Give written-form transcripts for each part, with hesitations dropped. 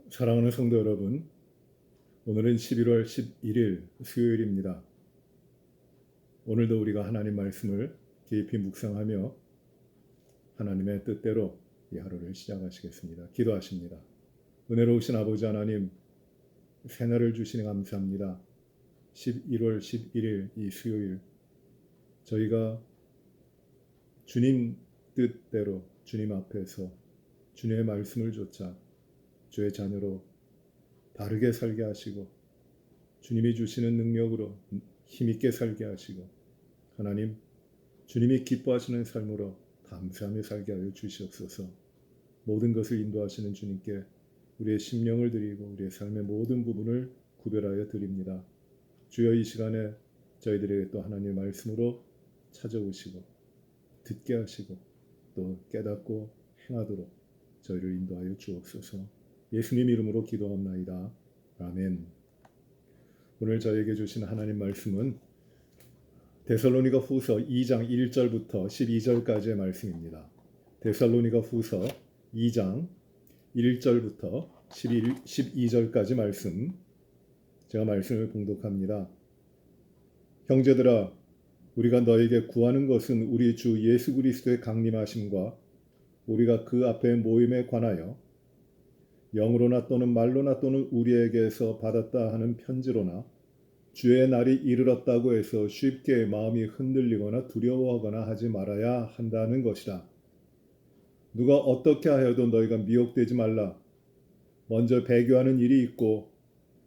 사랑하는 성도 여러분, 오늘은 11월 11일 수요일입니다. 오늘도 우리가 하나님 말씀을 깊이 묵상하며 하나님의 뜻대로 이 하루를 시작하시겠습니다. 기도하십니다. 은혜로우신 아버지 하나님, 새날을 주시니 감사합니다. 11월 11일 이 수요일, 저희가 주님 뜻대로 주님 앞에서 주님의 말씀을 좇아 주의 자녀로 바르게 살게 하시고 주님이 주시는 능력으로 힘있게 살게 하시고 하나님 주님이 기뻐하시는 삶으로 감사하며 살게 하여 주시옵소서. 모든 것을 인도하시는 주님께 우리의 심령을 드리고 우리의 삶의 모든 부분을 구별하여 드립니다. 주여 이 시간에 저희들에게 또 하나님의 말씀으로 찾아오시고 듣게 하시고 또 깨닫고 행하도록 저희를 인도하여 주옵소서. 예수님 이름으로 기도합나이다. 아멘. 오늘 저에게 주신 하나님 말씀은 데살로니가 후서 2장 1절부터 12절까지의 말씀입니다. 데살로니가 후서 2장 1절부터 12절까지 말씀, 제가 말씀을 봉독합니다. 형제들아, 우리가 너에게 구하는 것은 우리 주 예수 그리스도의 강림하심과 우리가 그 앞에 모임에 관하여 영으로나 또는 말로나 또는 우리에게서 받았다 하는 편지로나 주의 날이 이르렀다고 해서 쉽게 마음이 흔들리거나 두려워하거나 하지 말아야 한다는 것이다. 누가 어떻게 하여도 너희가 미혹되지 말라. 먼저 배교하는 일이 있고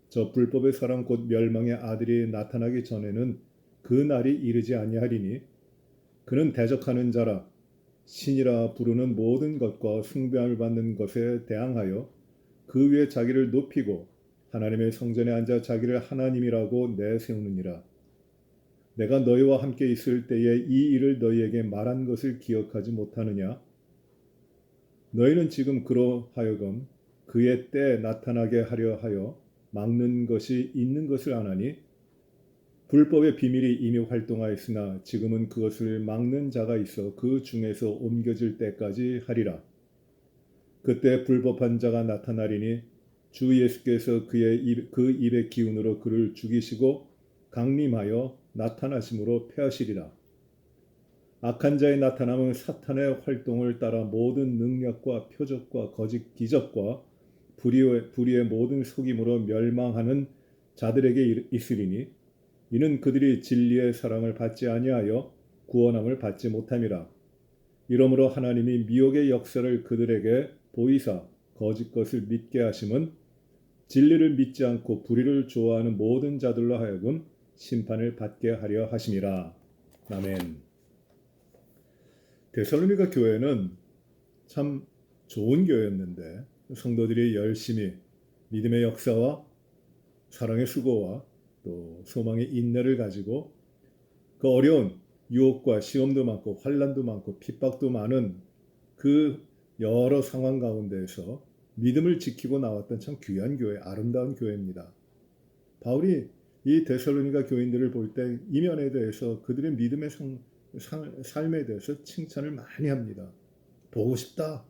저 불법의 사람 곧 멸망의 아들이 나타나기 전에는 그 날이 이르지 아니하리니 그는 대적하는 자라. 신이라 부르는 모든 것과 숭배함을 받는 것에 대항하여 그 위에 자기를 높이고 하나님의 성전에 앉아 자기를 하나님이라고 내세우느니라. 내가 너희와 함께 있을 때에 이 일을 너희에게 말한 것을 기억하지 못하느냐? 너희는 지금 그러하여금 그의 때 나타나게 하려 하여 막는 것이 있는 것을 아나니 불법의 비밀이 이미 활동하였으나 지금은 그것을 막는 자가 있어 그 중에서 옮겨질 때까지 하리라. 그때 불법한 자가 나타나리니 주 예수께서 그 입의 기운으로 그를 죽이시고 강림하여 나타나심으로 패하시리라. 악한 자의 나타남은 사탄의 활동을 따라 모든 능력과 표적과 거짓 기적과 불의의 모든 속임으로 멸망하는 자들에게 있으리니 이는 그들이 진리의 사랑을 받지 아니하여 구원함을 받지 못함이라. 이러므로 하나님이 미혹의 역사를 그들에게 보이사 거짓 것을 믿게 하심은 진리를 믿지 않고 불의를 좋아하는 모든 자들로 하여금 심판을 받게 하려 하심이라. 아멘. 데살로니가 교회는 참 좋은 교회였는데 성도들이 열심히 믿음의 역사와 사랑의 수고와 또 소망의 인내를 가지고 그 어려운 유혹과 시험도 많고 환난도 많고 핍박도 많은 그 여러 상황 가운데에서 믿음을 지키고 나왔던 참 귀한 교회, 아름다운 교회입니다. 바울이 이 데살로니가 교인들을 볼 때 이면에 대해서 그들의 믿음의 삶에 대해서 칭찬을 많이 합니다. 보고 싶다.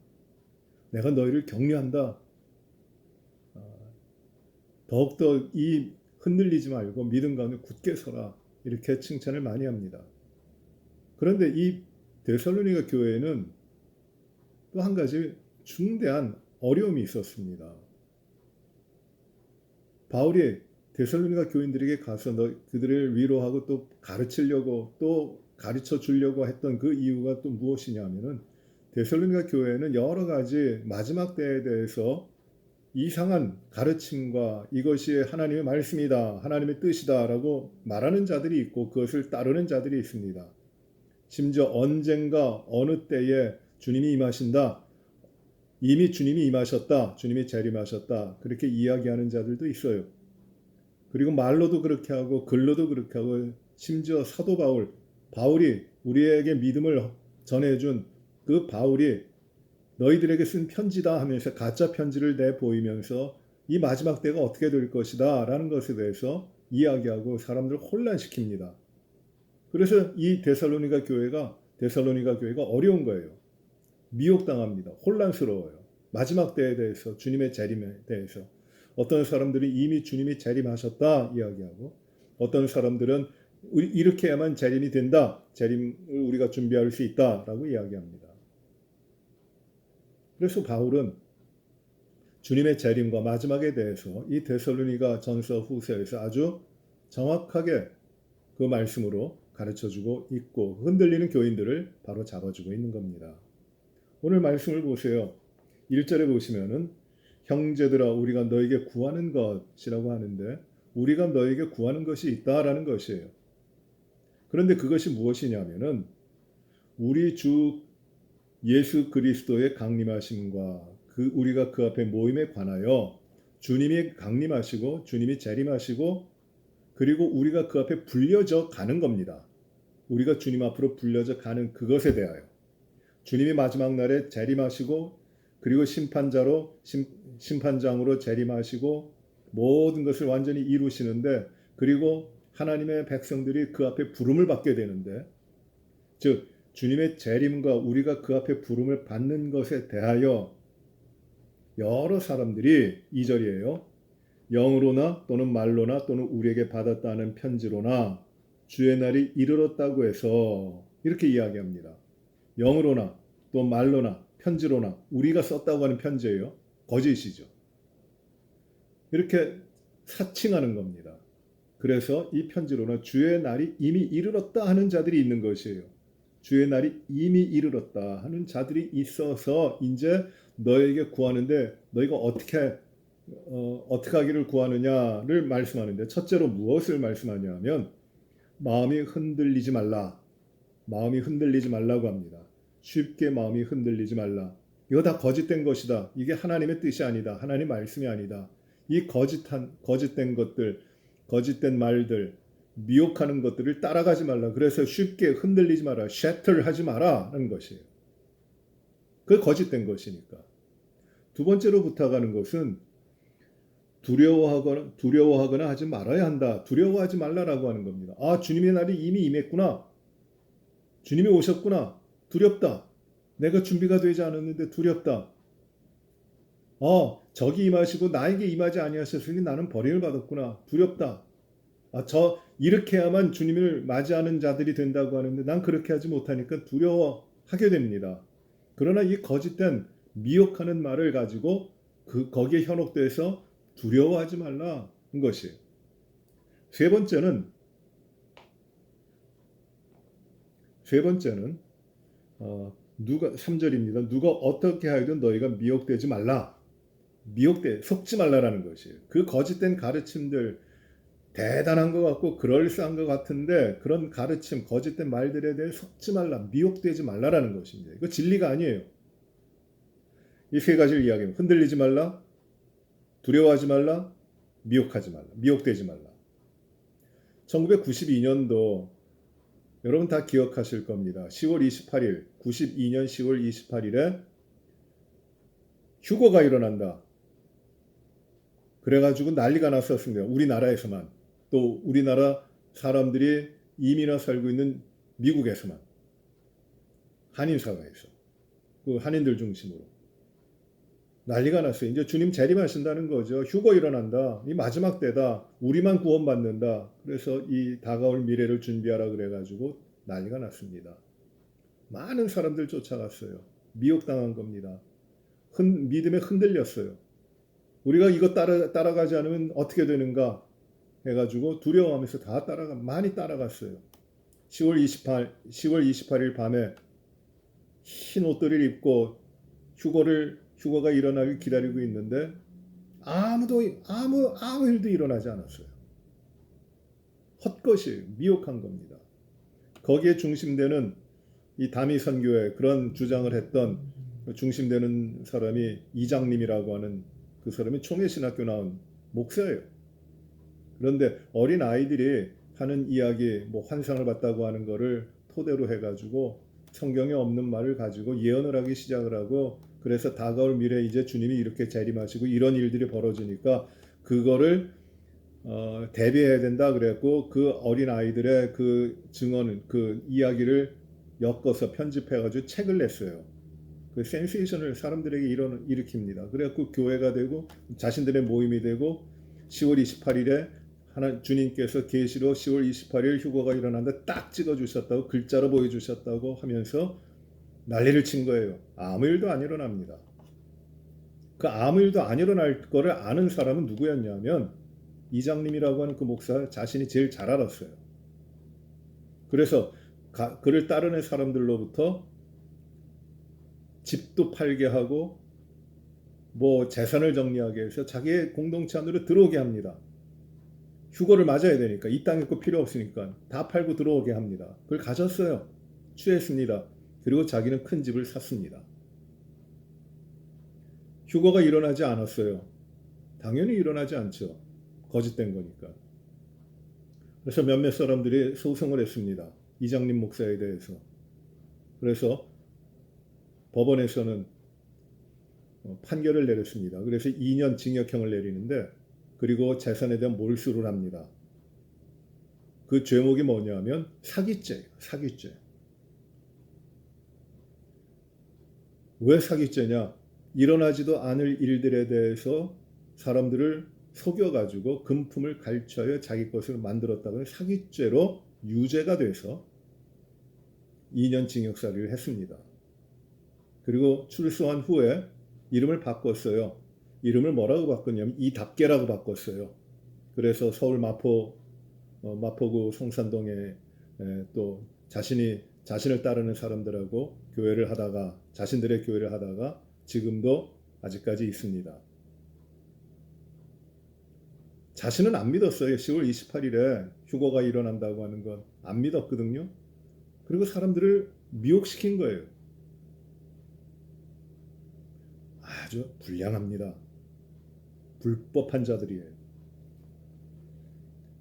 내가 너희를 격려한다. 더욱더 이 흔들리지 말고 믿음 가운데 굳게 서라. 이렇게 칭찬을 많이 합니다. 그런데 이 데살로니가 교회에는 또 한 가지 중대한 어려움이 있었습니다. 바울이 데살로니가 교인들에게 가서 그들을 위로하고 또 가르치려고 또 가르쳐 주려고 했던 그 이유가 또 무엇이냐면은 데살로니가 교회는 여러 가지 마지막 때에 대해서 이상한 가르침과 이것이 하나님의 말씀이다, 하나님의 뜻이다라고 말하는 자들이 있고 그것을 따르는 자들이 있습니다. 심지어 언젠가 어느 때에 주님이 임하신다, 이미 주님이 임하셨다, 주님이 재림하셨다 그렇게 이야기하는 자들도 있어요. 그리고 말로도 그렇게 하고 글로도 그렇게 하고 심지어 사도 바울이 우리에게 믿음을 전해준 그 바울이 너희들에게 쓴 편지다 하면서 가짜 편지를 내보이면서 이 마지막 때가 어떻게 될 것이다 라는 것에 대해서 이야기하고 사람들을 혼란시킵니다. 그래서 이 데살로니가 교회가 어려운 거예요. 미혹당합니다. 혼란스러워요. 마지막 때에 대해서, 주님의 재림에 대해서. 어떤 사람들은 이미 주님이 재림하셨다 이야기하고, 어떤 사람들은 이렇게 해야만 재림이 된다, 재림을 우리가 준비할 수 있다라고 이야기합니다. 그래서 바울은 주님의 재림과 마지막에 대해서 이 데살로니가 전서 후서에서 아주 정확하게 그 말씀으로 가르쳐주고 있고, 흔들리는 교인들을 바로 잡아주고 있는 겁니다. 오늘 말씀을 보세요. 1절에 보시면은 형제들아 우리가 너에게 구하는 것이라고 하는데, 우리가 너에게 구하는 것이 있다라는 것이에요. 그런데 그것이 무엇이냐면은 우리 주 예수 그리스도의 강림하심과 우리가 그 앞에 모임에 관하여 주님이 강림하시고 주님이 재림하시고 그리고 우리가 그 앞에 불려져 가는 겁니다. 우리가 주님 앞으로 불려져 가는 그것에 대하여 주님이 마지막 날에 재림하시고 그리고 심판장으로 재림하시고 모든 것을 완전히 이루시는데, 그리고 하나님의 백성들이 그 앞에 부름을 받게 되는데, 즉 주님의 재림과 우리가 그 앞에 부름을 받는 것에 대하여 여러 사람들이 2절이에요. 영으로나 또는 말로나 또는 우리에게 받았다는 편지로나 주의 날이 이르렀다고 해서 이렇게 이야기합니다. 영으로나 또 말로나 편지로나, 우리가 썼다고 하는 편지예요. 거짓이죠. 이렇게 사칭하는 겁니다. 그래서 이 편지로는 주의 날이 이미 이르렀다 하는 자들이 있는 것이에요. 주의 날이 이미 이르렀다 하는 자들이 있어서 이제 너에게 구하는데, 너희가 어떻게 하기를 구하느냐를 말씀하는데, 첫째로 무엇을 말씀하냐면 마음이 흔들리지 말라. 마음이 흔들리지 말라고 합니다. 쉽게 마음이 흔들리지 말라. 이거 다 거짓된 것이다. 이게 하나님의 뜻이 아니다. 하나님 말씀이 아니다. 이 거짓된 것들, 거짓된 말들, 미혹하는 것들을 따라가지 말라. 그래서 쉽게 흔들리지 마라. 셔틀 하지 마라는 것이에요. 그게 거짓된 것이니까. 두 번째로 부탁하는 것은 두려워하거나 하지 말아야 한다. 두려워하지 말라라고 하는 겁니다. 아, 주님의 날이 이미 임했구나. 주님이 오셨구나. 두렵다. 내가 준비가 되지 않았는데 두렵다. 저기 임하시고 나에게 임하지 아니하셨으니 나는 버림을 받았구나. 두렵다. 이렇게 해야만 주님을 맞이하는 자들이 된다고 하는데 난 그렇게 하지 못하니까 두려워하게 됩니다. 그러나 이 거짓된 미혹하는 말을 가지고 거기에 현혹돼서 두려워하지 말라는 것이에요. 세 번째는 3절입니다. 누가 어떻게 하여든 너희가 미혹되지 말라. 속지 말라라는 것이에요. 그 거짓된 가르침들, 대단한 것 같고 그럴싸한 것 같은데 그런 가르침, 거짓된 말들에 대해 속지 말라, 미혹되지 말라라는 것입니다. 이거 진리가 아니에요. 이 세 가지를 이야기합니다. 흔들리지 말라, 두려워하지 말라, 미혹하지 말라, 미혹되지 말라. 1992년도 여러분 다 기억하실 겁니다. 10월 28일, 92년 10월 28일에 휴거가 일어난다. 그래가지고 난리가 났었습니다. 우리나라에서만. 또 우리나라 사람들이 이민와 살고 있는 미국에서만. 한인사회에서. 그 한인들 중심으로. 난리가 났어요. 이제 주님 재림하신다는 거죠. 휴거 일어난다. 이 마지막 때다. 우리만 구원받는다. 그래서 이 다가올 미래를 준비하라 그래가지고 난리가 났습니다. 많은 사람들 쫓아갔어요. 미혹당한 겁니다. 믿음에 흔들렸어요. 우리가 이거 따라가지 않으면 어떻게 되는가 해가지고 두려워하면서 많이 따라갔어요. 10월 28일 밤에 흰 옷들을 입고 휴거가 일어나길 기다리고 있는데 아무 일도 일어나지 않았어요. 헛것이에요. 미혹한 겁니다. 거기에 중심되는 이 다미 선교회 그런 주장을 했던 중심되는 사람이 이장님이라고 하는 그 사람이 총회신학교 나온 목사예요. 그런데 어린 아이들이 하는 이야기, 환상을 봤다고 하는 거를 토대로 해가지고 성경에 없는 말을 가지고 예언을 하기 시작을 하고, 그래서 다가올 미래 이제 주님이 이렇게 재림하시고 이런 일들이 벌어지니까 그거를 대비해야 된다 그랬고, 그 어린 아이들의 그 증언, 그 이야기를 엮어서 편집해가지고 책을 냈어요. 그 센세이션을 사람들에게 일으킵니다. 그래갖고 교회가 되고 자신들의 모임이 되고 10월 28일에 주님께서 계시로 10월 28일 휴거가 일어난다 딱 찍어주셨다고 글자로 보여주셨다고 하면서 난리를 친 거예요. 아무 일도 안 일어납니다. 그 아무 일도 안 일어날 거를 아는 사람은 누구였냐면 이장님이라고 하는 그 목사 자신이 제일 잘 알았어요. 그래서 그를 따르는 사람들로부터 집도 팔게 하고 뭐 재산을 정리하게 해서 자기의 공동체 안으로 들어오게 합니다. 휴거를 맞아야 되니까 이 땅에 거 필요 없으니까 다 팔고 들어오게 합니다. 그걸 가졌어요. 취했습니다. 그리고 자기는 큰 집을 샀습니다. 휴거가 일어나지 않았어요. 당연히 일어나지 않죠. 거짓된 거니까. 그래서 몇몇 사람들이 소송을 했습니다. 이장님 목사에 대해서. 그래서 법원에서는 판결을 내렸습니다. 그래서 2년 징역형을 내리는데 그리고 재산에 대한 몰수를 합니다. 그 죄목이 뭐냐면 사기죄예요. 사기죄. 왜 사기죄냐? 일어나지도 않을 일들에 대해서 사람들을 속여가지고 금품을 갈취하여 자기 것을 만들었다는 사기죄로 유죄가 돼서 2년 징역살이를 했습니다. 그리고 출소한 후에 이름을 바꿨어요. 이름을 뭐라고 바꿨냐면 이답게라고 바꿨어요. 그래서 서울 마포구 성산동에 또 자신을 따르는 사람들하고 교회를 하다가 자신들의 교회를 하다가 지금도 아직까지 있습니다. 자신은 안 믿었어요. 10월 28일에 휴거가 일어난다고 하는 건 안 믿었거든요. 그리고 사람들을 미혹시킨 거예요. 아주 불량합니다. 불법한 자들이에요.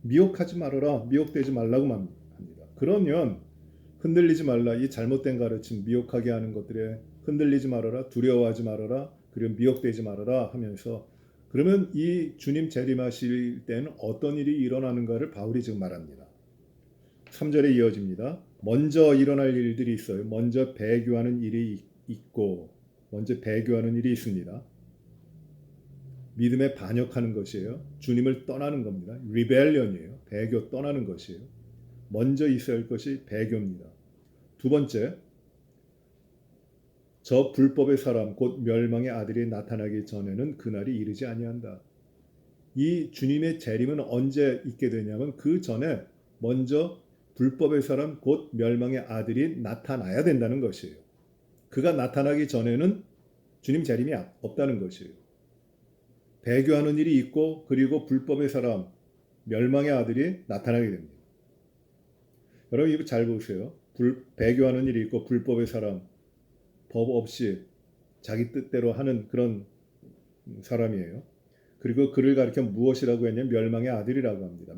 미혹하지 말아라. 미혹되지 말라고 합니다. 그러면 흔들리지 말라. 이 잘못된 가르침, 미혹하게 하는 것들에 흔들리지 말아라. 두려워하지 말아라. 그리고 미혹되지 말아라 하면서 그러면 이 주님 재림하실 때는 어떤 일이 일어나는가를 바울이 지금 말합니다. 3절에 이어집니다. 먼저 일어날 일들이 있어요. 먼저 배교하는 일이 있고 먼저 배교하는 일이 있습니다. 믿음에 반역하는 것이에요. 주님을 떠나는 겁니다. 리벨리언이에요. 배교 떠나는 것이에요. 먼저 있어야 할 것이 배교입니다. 두 번째, 저 불법의 사람 곧 멸망의 아들이 나타나기 전에는 그날이 이르지 아니한다. 이 주님의 재림은 언제 있게 되냐면 그 전에 먼저 불법의 사람 곧 멸망의 아들이 나타나야 된다는 것이에요. 그가 나타나기 전에는 주님 재림이 없다는 것이에요. 배교하는 일이 있고 그리고 불법의 사람 멸망의 아들이 나타나게 됩니다. 여러분 이거 잘 보세요. 배교하는 일이 있고 불법의 사람 법 없이 자기 뜻대로 하는 그런 사람이에요. 그리고 그를 가리켜 무엇이라고 했냐면 멸망의 아들이라고 합니다.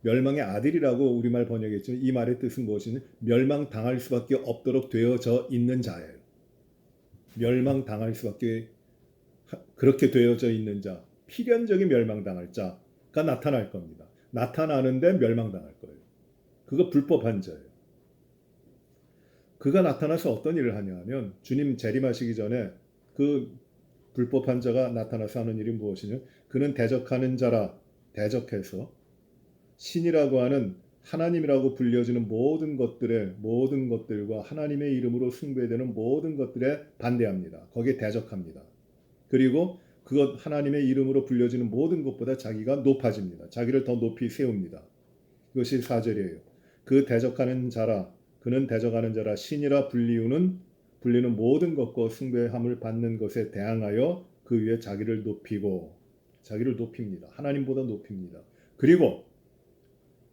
멸망의 아들이라고 우리말 번역했지만 이 말의 뜻은 무엇이냐? 멸망당할 수밖에 없도록 되어져 있는 자예요. 멸망당할 수밖에 그렇게 되어져 있는 자, 필연적인 멸망당할 자가 나타날 겁니다. 나타나는데 멸망당할 거예요. 그거 불법한 자예요. 그가 나타나서 어떤 일을 하냐 하면 주님 재림하시기 전에 그 불법한 자가 나타나서 하는 일이 무엇이냐? 그는 대적하는 자라 대적해서 신이라고 하는 하나님이라고 불려지는 모든 것들과 하나님의 이름으로 숭배되는 모든 것들에 반대합니다. 거기에 대적합니다. 그리고 그것 하나님의 이름으로 불려지는 모든 것보다 자기가 높아집니다. 자기를 더 높이 세웁니다. 그것이 4절이에요. 그 대적하는 자라 그는 대적하는 자라 신이라 불리는 모든 것과 숭배함을 받는 것에 대항하여 그 위에 자기를 높입니다. 하나님보다 높입니다. 그리고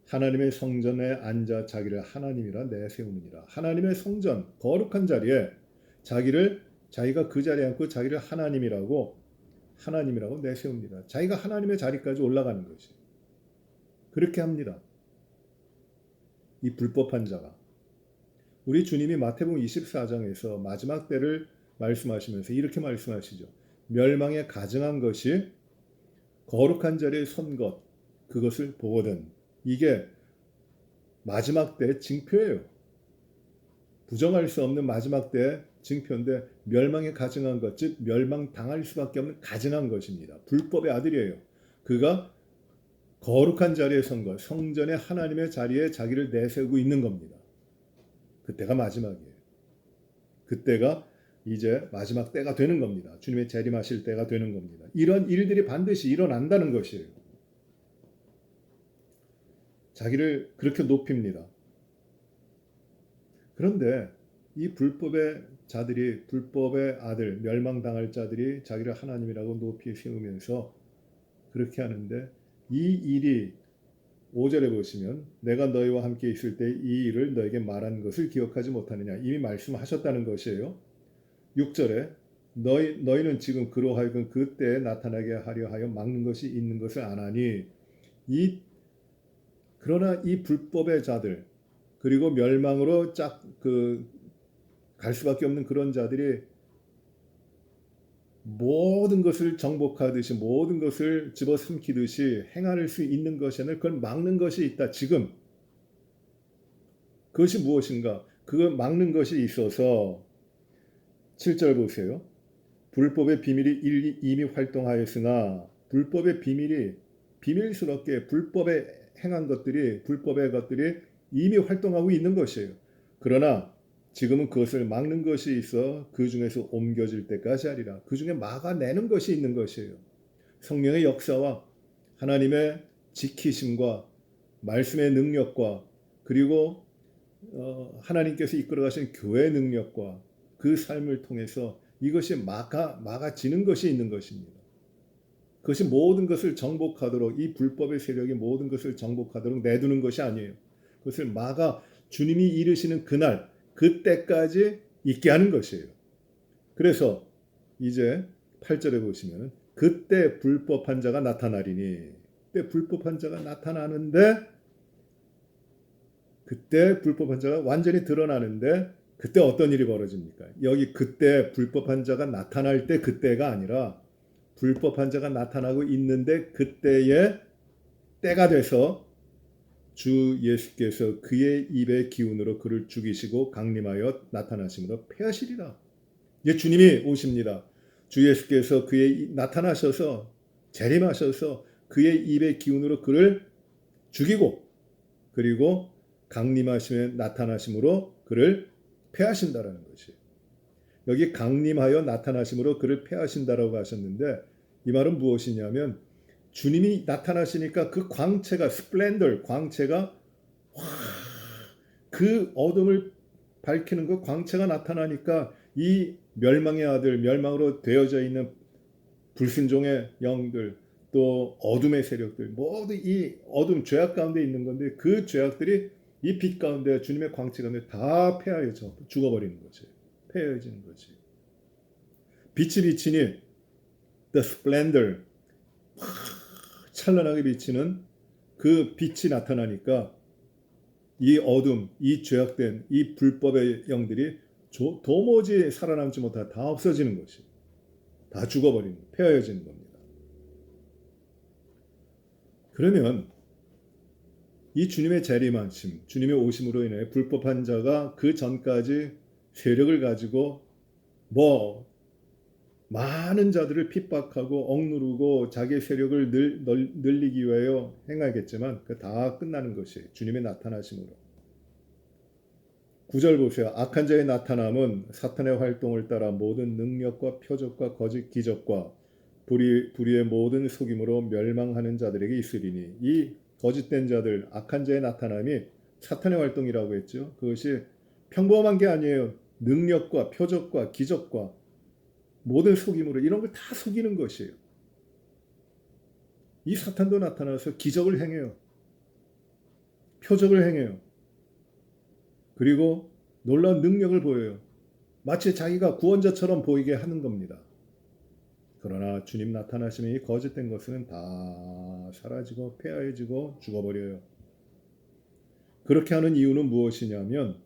하나님의 성전에 앉아 자기를 하나님이라 내세우느니라. 하나님의 성전 거룩한 자리에 자기가 그 자리에 앉고 자기를 하나님이라고 내세웁니다. 자기가 하나님의 자리까지 올라가는 것이 그렇게 합니다. 이 불법한 자가 우리 주님이 마태복음 24장에서 마지막 때를 말씀하시면서 이렇게 말씀하시죠. 멸망에 가증한 것이 거룩한 자리에 선 것 그것을 보거든. 이게 마지막 때의 징표예요. 부정할 수 없는 마지막 때 징표인데 멸망에 가증한 것, 즉 멸망당할 수밖에 없는 가증한 것입니다. 불법의 아들이에요. 그가 거룩한 자리에 선 것, 성전의 하나님의 자리에 자기를 내세우고 있는 겁니다. 그때가 마지막이에요. 그때가 이제 마지막 때가 되는 겁니다. 주님의 재림하실 때가 되는 겁니다. 이런 일들이 반드시 일어난다는 것이에요. 자기를 그렇게 높입니다. 그런데 이 불법의 자들이, 불법의 아들, 멸망당할 자들이 자기를 하나님이라고 높이 세우면서 그렇게 하는데, 이 일이 5절에 보시면 내가 너희와 함께 있을 때 이 일을 너에게 말한 것을 기억하지 못하느냐, 이미 말씀하셨다는 것이에요. 6절에 너희는 지금 그로 하여금 그때에 나타나게 하려 하여 막는 것이 있는 것을 아나니, 그러나 이 불법의 자들, 그리고 멸망으로 갈 수밖에 없는 그런 자들이 모든 것을 정복하듯이, 모든 것을 집어삼키듯이 행할 수 있는 것이 아니라 그걸 막는 것이 있다. 지금 그것이 무엇인가? 그걸 막는 것이 있어서 7절 보세요. 불법의 비밀이 이미 활동하였으나, 불법의 비밀이 비밀스럽게 불법에 행한 것들이, 불법의 것들이 이미 활동하고 있는 것이에요. 그러나 지금은 그것을 막는 것이 있어 그 중에서 옮겨질 때까지 하리라. 그 중에 막아내는 것이 있는 것이에요. 성령의 역사와 하나님의 지키심과 말씀의 능력과, 그리고 하나님께서 이끌어가신 교회의 능력과 그 삶을 통해서 이것이 막아지는 것이 있는 것입니다. 그것이 모든 것을 정복하도록, 이 불법의 세력이 모든 것을 정복하도록 내두는 것이 아니에요. 그것을 막아 주님이 이르시는 그날, 그때까지 있게 하는 것이에요. 그래서 이제 8절에 보시면 그때 불법한 자가 나타나리니, 그때 불법한 자가 나타나는데, 그때 불법한 자가 완전히 드러나는데, 그때 어떤 일이 벌어집니까? 여기 그때 불법한 자가 나타날 때 그때가 아니라, 불법한 자가 나타나고 있는데 그때의 때가 돼서 주 예수께서 그의 입의 기운으로 그를 죽이시고 강림하여 나타나심으로 패하시리라. 이제 주님이 오십니다. 주 예수께서 나타나셔서, 재림하셔서 그의 입의 기운으로 그를 죽이고, 그리고 강림하심에 나타나심으로 그를 패하신다라는 것이에요. 여기 강림하여 나타나심으로 그를 패하신다라고 하셨는데, 이 말은 무엇이냐면, 주님이 나타나시니까 그 광채가, 스플렌더, 광채가 그 어둠을 밝히는 그 광채가 나타나니까 이 멸망의 아들, 멸망으로 되어져 있는 불순종의 영들, 또 어둠의 세력들, 모두 이 어둠, 죄악 가운데 있는 건데, 그 죄악들이 이 빛 가운데, 주님의 광채 가운데 다 패하여져 죽어버리는 거지. 패해지는 거지. 빛이 비치니 the splendor, 찬란하게 비치는 그 빛이 나타나니까 이 어둠, 이 죄악된 이 불법의 영들이 도무지 살아남지 못하고 다 없어지는 것이, 다 죽어버리는, 패하여지는 겁니다. 그러면 이 주님의 재림하심, 주님의 오심으로 인해 불법한 자가 그 전까지 세력을 가지고 많은 자들을 핍박하고 억누르고 자기의 세력을 늘리기 위하여 행하겠지만, 그 다 끝나는 것이 주님의 나타나심으로. 9절 보세요. 악한 자의 나타남은 사탄의 활동을 따라 모든 능력과 표적과 거짓 기적과 불의의 모든 속임으로 멸망하는 자들에게 있으리니, 이 거짓된 자들, 악한 자의 나타남이 사탄의 활동이라고 했죠. 그것이 평범한 게 아니에요. 능력과 표적과 기적과 모든 속임으로, 이런 걸 다 속이는 것이에요. 이 사탄도 나타나서 기적을 행해요. 표적을 행해요. 그리고 놀라운 능력을 보여요. 마치 자기가 구원자처럼 보이게 하는 겁니다. 그러나 주님 나타나심이 거짓된 것은 다 사라지고 폐하해지고 죽어버려요. 그렇게 하는 이유는 무엇이냐면,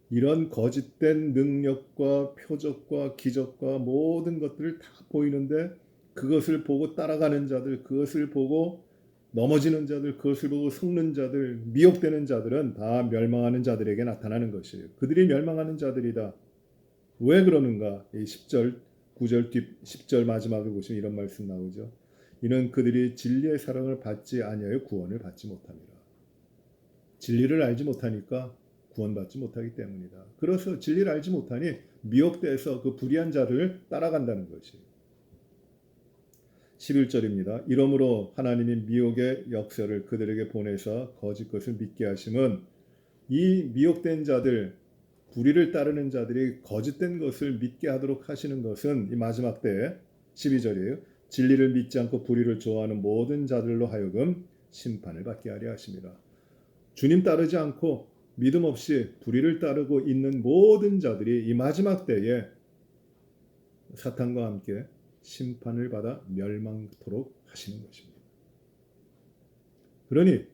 이런 거짓된 능력과 표적과 기적과 모든 것들을 다 보이는데, 그것을 보고 따라가는 자들, 그것을 보고 넘어지는 자들, 그것을 보고 속는 자들, 미혹되는 자들은 다 멸망하는 자들에게 나타나는 것이에요. 그들이 멸망하는 자들이다. 왜 그러는가? 이 10절, 9절 뒷 10절 마지막에 보시면 이런 말씀 나오죠. 이는 그들이 진리의 사랑을 받지 아니하여 구원을 받지 못합니다. 진리를 알지 못하니까 구원받지 못하기 때문이다. 그래서 진리를 알지 못하니 미혹돼서 그 불의한 자를 따라간다는 것이에요. 11절입니다. 이러므로 하나님이 미혹의 역사를 그들에게 보내서 거짓 것을 믿게 하심은 이 미혹된 자들, 불의를 따르는 자들이 거짓된 것을 믿게 하도록 하시는 것은 이 마지막 때에 12절이에요. 진리를 믿지 않고 불의를 좋아하는 모든 자들로 하여금 심판을 받게 하려 하십니다. 주님 따르지 않고 믿음 없이 불의를 따르고 있는 모든 자들이 이 마지막 때에 사탄과 함께 심판을 받아 멸망토록 하시는 것입니다. 그러니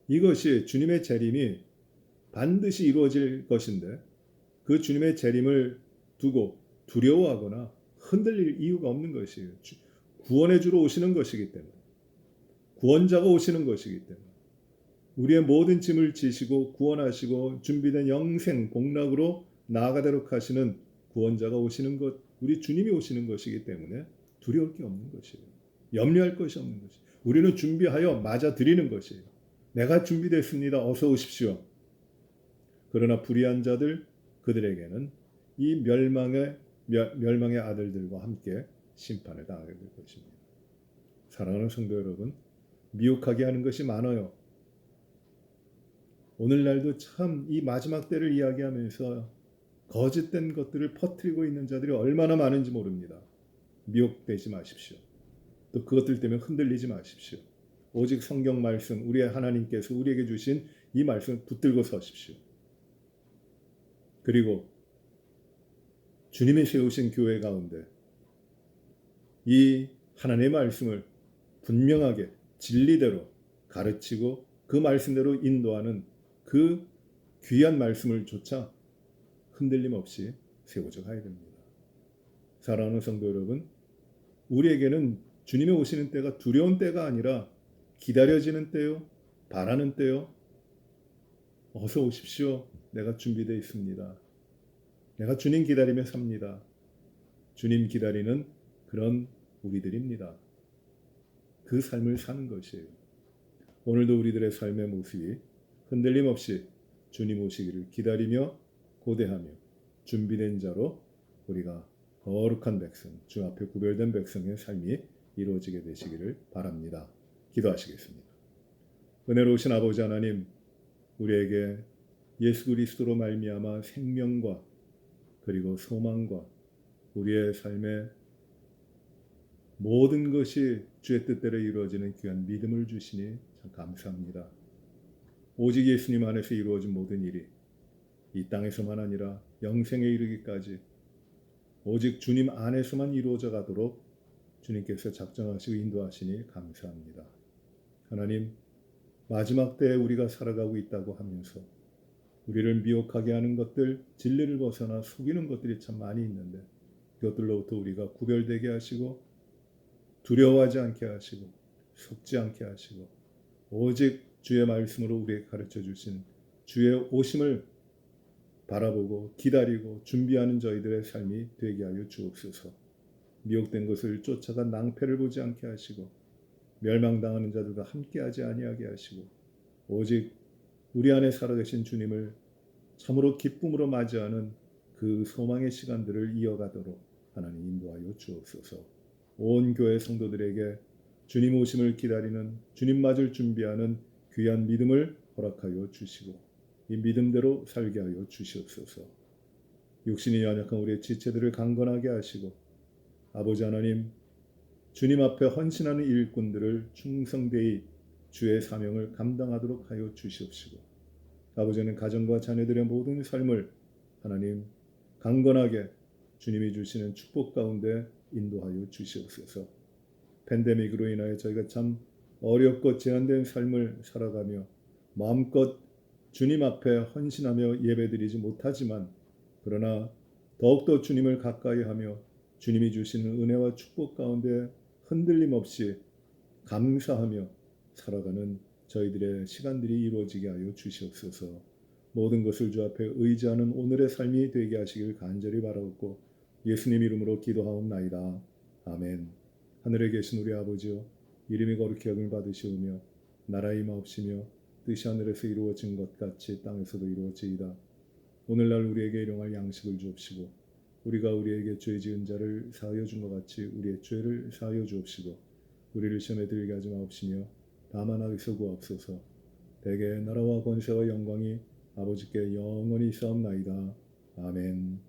이것이 주님의 재림이 반드시 이루어질 것인데 그 주님의 재림을 두고 두려워하거나 흔들릴 이유가 없는 것이에요. 구원해 주러 오시는 것이기 때문에, 구원자가 오시는 것이기 때문에, 우리의 모든 짐을 지시고 구원하시고 준비된 영생 복락으로 나아가도록 하시는 구원자가 오시는 것, 우리 주님이 오시는 것이기 때문에 두려울 게 없는 것이에요. 염려할 것이 없는 것이에요. 우리는 준비하여 맞아 드리는 것이에요. 내가 준비됐습니다. 어서 오십시오. 그러나 불의한 자들, 그들에게는 이 멸망의 아들들과 함께 심판을 당하게 될 것입니다. 사랑하는 성도 여러분, 미혹하게 하는 것이 많아요. 오늘날도 참 이 마지막 때를 이야기하면서 거짓된 것들을 퍼뜨리고 있는 자들이 얼마나 많은지 모릅니다. 미혹되지 마십시오. 또 그것들 때문에 흔들리지 마십시오. 오직 성경 말씀, 우리의 하나님께서 우리에게 주신 이 말씀을 붙들고 서십시오. 그리고 주님이 세우신 교회 가운데 이 하나님의 말씀을 분명하게 진리대로 가르치고 그 말씀대로 인도하는 그 귀한 말씀을 조차 흔들림 없이 세워져 가야 됩니다. 사랑하는 성도 여러분, 우리에게는 주님이 오시는 때가 두려운 때가 아니라 기다려지는 때요, 바라는 때요. 어서 오십시오. 내가 준비되어 있습니다. 내가 주님 기다리며 삽니다. 주님 기다리는 그런 우리들입니다. 그 삶을 사는 것이에요. 오늘도 우리들의 삶의 모습이 흔들림 없이 주님 오시기를 기다리며 고대하며 준비된 자로 우리가 거룩한 백성, 주 앞에 구별된 백성의 삶이 이루어지게 되시기를 바랍니다. 기도하시겠습니다. 은혜로우신 아버지 하나님, 우리에게 예수 그리스도로 말미암아 생명과 그리고 소망과 우리의 삶의 모든 것이 주의 뜻대로 이루어지는 귀한 믿음을 주시니 참 감사합니다. 오직 예수님 안에서 이루어진 모든 일이 이 땅에서만 아니라 영생에 이르기까지 오직 주님 안에서만 이루어져 가도록 주님께서 작정하시고 인도하시니 감사합니다. 하나님, 마지막 때에 우리가 살아가고 있다고 하면서 우리를 미혹하게 하는 것들, 진리를 벗어나 속이는 것들이 참 많이 있는데 그것들로부터 우리가 구별되게 하시고 두려워하지 않게 하시고 속지 않게 하시고 오직 주의 말씀으로 우리에게 가르쳐 주신 주의 오심을 바라보고 기다리고 준비하는 저희들의 삶이 되게 하여 주옵소서. 미혹된 것을 쫓아가 낭패를 보지 않게 하시고 멸망당하는 자들과 함께하지 아니하게 하시고 오직 우리 안에 살아계신 주님을 참으로 기쁨으로 맞이하는 그 소망의 시간들을 이어가도록 하나님 인도하여 주옵소서. 온 교회 성도들에게 주님 오심을 기다리는 주님 맞을 준비하는 귀한 믿음을 허락하여 주시고 이 믿음대로 살게 하여 주시옵소서. 육신이 연약한 우리의 지체들을 강건하게 하시고 아버지 하나님, 주님 앞에 헌신하는 일꾼들을 충성되이 주의 사명을 감당하도록 하여 주시옵시고 아버지는 가정과 자녀들의 모든 삶을 하나님 강건하게 주님이 주시는 축복 가운데 인도하여 주시옵소서. 팬데믹으로 인하여 저희가 참 어렵고 제한된 삶을 살아가며 마음껏 주님 앞에 헌신하며 예배드리지 못하지만 그러나 더욱더 주님을 가까이 하며 주님이 주시는 은혜와 축복 가운데 흔들림 없이 감사하며 살아가는 저희들의 시간들이 이루어지게 하여 주시옵소서. 모든 것을 주 앞에 의지하는 오늘의 삶이 되게 하시길 간절히 바라옵고 예수님 이름으로 기도하옵나이다. 아멘. 하늘에 계신 우리 아버지여, 이름이 거룩히 여김을 받으시오며 나라의 임하옵시며 뜻이 하늘에서 이루어진 것 같이 땅에서도 이루어지이다. 오늘날 우리에게 일용할 양식을 주옵시고 우리가 우리에게 죄 지은 자를 사하여 준 것 같이 우리의 죄를 사하여 주옵시고 우리를 시험에 들게 하지 마옵시며 다만 악에서 구하옵소서. 대개 나라와 권세와 영광이 아버지께 영원히 있사옵나이다. 아멘.